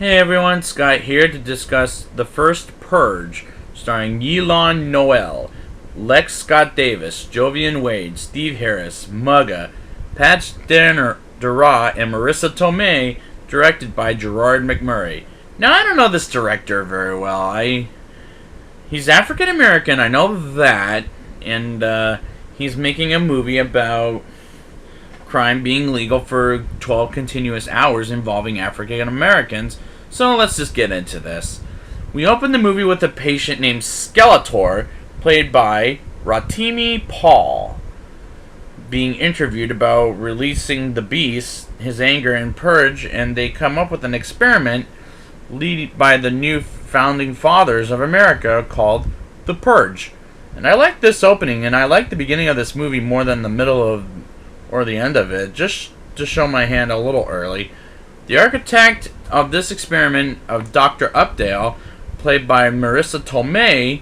Hey everyone, Scott here to discuss The First Purge, starring Yelan Noel, Lex Scott Davis, Jovian Wade, Steve Harris, Mugga, Patch Dara, and Marissa Tomei, directed by Gerard McMurray. Now, I don't know this director very well. He's African American, I know that, and he's making a movie about crime being legal for 12 continuous hours involving African Americans. So let's just get into this. We open the movie with a patient named Skeletor, played by Rotimi Paul, being interviewed about releasing the beast, his anger, and purge, and they come up with an experiment led by the new founding fathers of America called the Purge. And I like this opening, and I like the beginning of this movie more than the middle of or the end of it, just to show my hand a little early. The architect of this experiment of Dr. Updale, played by Marissa Tomei,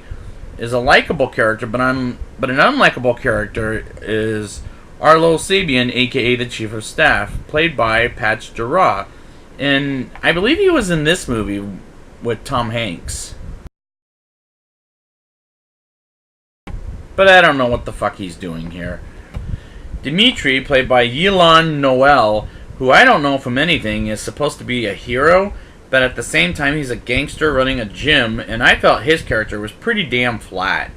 is a likable character, but an unlikable character is Arlo Sabian, aka the Chief of Staff, played by Patch Dara. And I believe he was in this movie with Tom Hanks. But I don't know what the fuck he's doing here. Dimitri, played by Yelan Noel, who I don't know from anything, is supposed to be a hero, but at the same time he's a gangster running a gym, and I felt his character was pretty damn flat.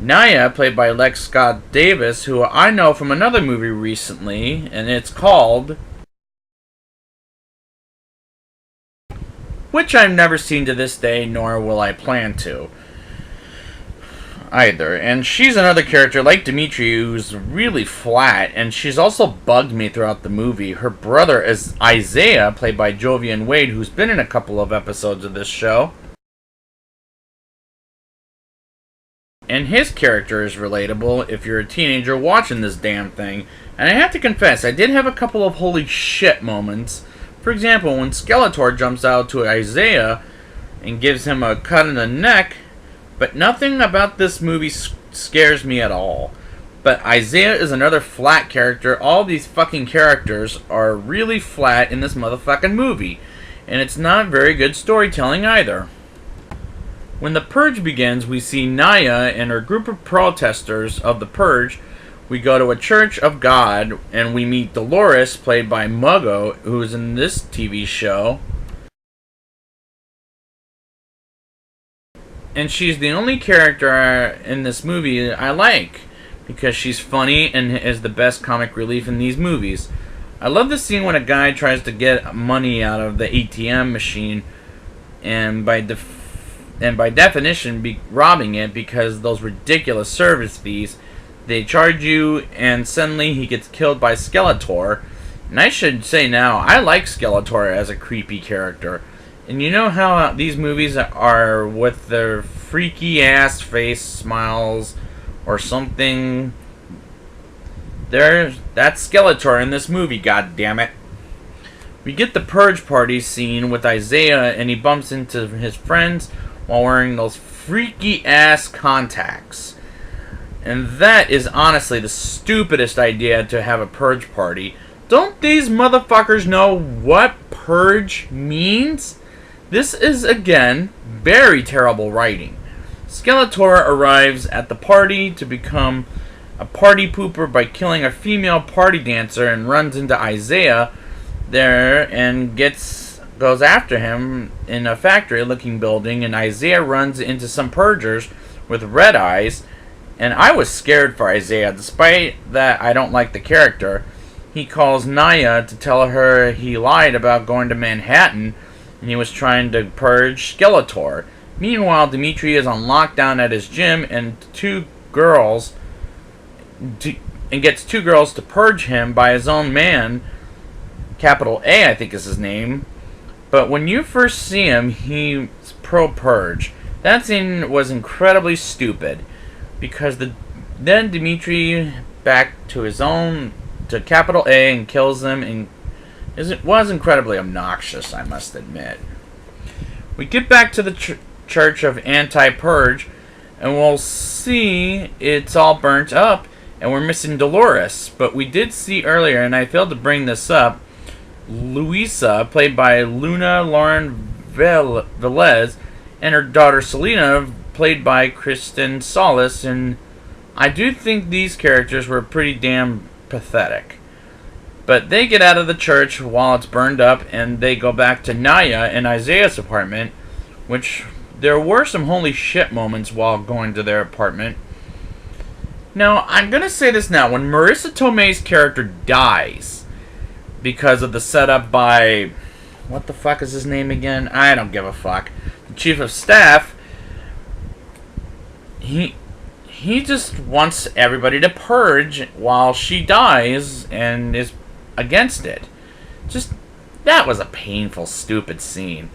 Naya, played by Lex Scott Davis, who I know from another movie recently, and it's called, which I've never seen to this day, nor will I plan to either. And she's another character like Dimitri who's really flat, and she's also bugged me throughout the movie. Her brother is Isaiah, played by Jovian Wade, who's been in a couple of episodes of this show, and his character is relatable if you're a teenager watching this damn thing. And I have to confess, I did have a couple of holy shit moments. For example, when Skeletor jumps out to Isaiah and gives him a cut in the neck. But nothing about this movie scares me at all. But Isaiah is another flat character. All these fucking characters are really flat in this motherfucking movie. And it's not very good storytelling either. When the Purge begins, we see Naya and her group of protesters of the Purge. We go to a church of God, and we meet Dolores, played by Mugga, who is in this TV show. And she's the only character in this movie I like, because she's funny and is the best comic relief in these movies. I love the scene when a guy tries to get money out of the ATM machine, and by definition robbing it, because those ridiculous service fees they charge you, and suddenly he gets killed by Skeletor. And I should say now, I like Skeletor as a creepy character. And you know how these movies are with their freaky ass face smiles or something? That's Skeletor in this movie, goddammit. We get the Purge party scene with Isaiah, and he bumps into his friends while wearing those freaky ass contacts. And that is honestly the stupidest idea, to have a Purge party. Don't these motherfuckers know what Purge means? This is, again, very terrible writing. Skeletor arrives at the party to become a party pooper by killing a female party dancer, and runs into Isaiah there and goes after him in a factory-looking building, and Isaiah runs into some purgers with red eyes, and I was scared for Isaiah. Despite that, I don't like the character. He calls Naya to tell her he lied about going to Manhattan, and he was trying to purge Skeletor. Meanwhile, Dimitri is on lockdown at his gym, and gets two girls to purge him by his own man, capital A, I think is his name. But when you first see him, he's pro-purge. That scene was incredibly stupid, because then Dimitri back to his own, to capital A, and kills them, and it was incredibly obnoxious, I must admit. We get back to the church of anti-purge, and we'll see it's all burnt up, and we're missing Dolores. But we did see earlier, and I failed to bring this up, Luisa, played by Luna Lauren Velez, and her daughter Selena, played by Kristen Solis, and I do think these characters were pretty damn pathetic. But they get out of the church while it's burned up, and they go back to Naya and Isaiah's apartment, which there were some holy shit moments while going to their apartment. Now, I'm going to say this now. When Marissa Tomei's character dies because of the setup by... what the fuck is his name again? I don't give a fuck. The chief of staff, he just wants everybody to purge while she dies and is against it. Just, that was a painful, stupid scene.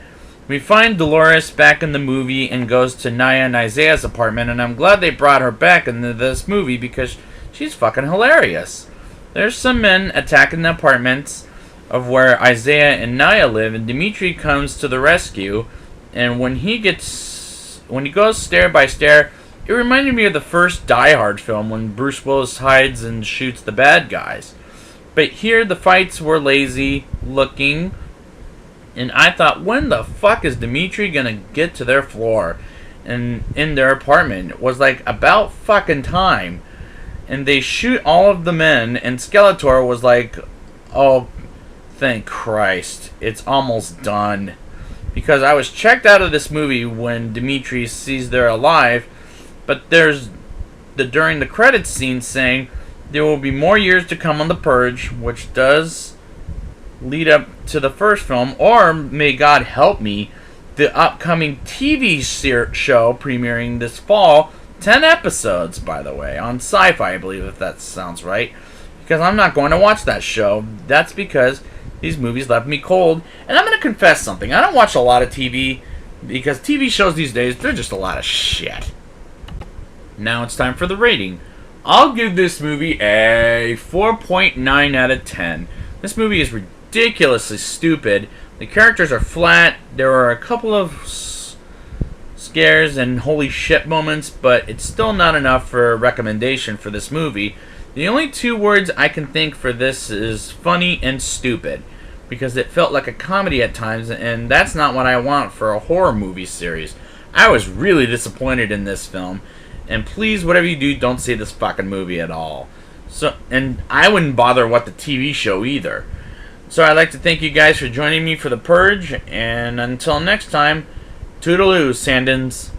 We find Dolores back in the movie and goes to Naya and Isaiah's apartment, and I'm glad they brought her back into this movie because she's fucking hilarious. There's some men attacking the apartments of where Isaiah and Naya live, and Dimitri comes to the rescue, and when he goes stair by stair, it reminded me of the first Die Hard film when Bruce Willis hides and shoots the bad guys. But here the fights were lazy looking, and I thought, when the fuck is Dimitri gonna get to their floor and in their apartment? It was like about fucking time. And they shoot all of the men, and Skeletor was like, oh, thank Christ, it's almost done. Because I was checked out of this movie when Dimitri sees they're alive, but there's during the credits scene saying there will be more years to come on the Purge, which does lead up to the first film, or may God help me, the upcoming TV show premiering this fall. 10 episodes, by the way, on Sci-Fi, I believe, if that sounds right. Because I'm not going to watch that show. That's because these movies left me cold. And I'm going to confess something. I don't watch a lot of TV, because TV shows these days, they're just a lot of shit. Now it's time for the rating. I'll give this movie a 4.9 out of 10. This movie is ridiculously stupid. The characters are flat. There are a couple of scares and holy shit moments, but it's still not enough for a recommendation for this movie. The only two words I can think for this is funny and stupid, because it felt like a comedy at times, and that's not what I want for a horror movie series. I was really disappointed in this film, and please, whatever you do, don't see this fucking movie at all. And I wouldn't bother with the TV show either. So I'd like to thank you guys for joining me for The Purge, and until next time, toodaloo, Sandins.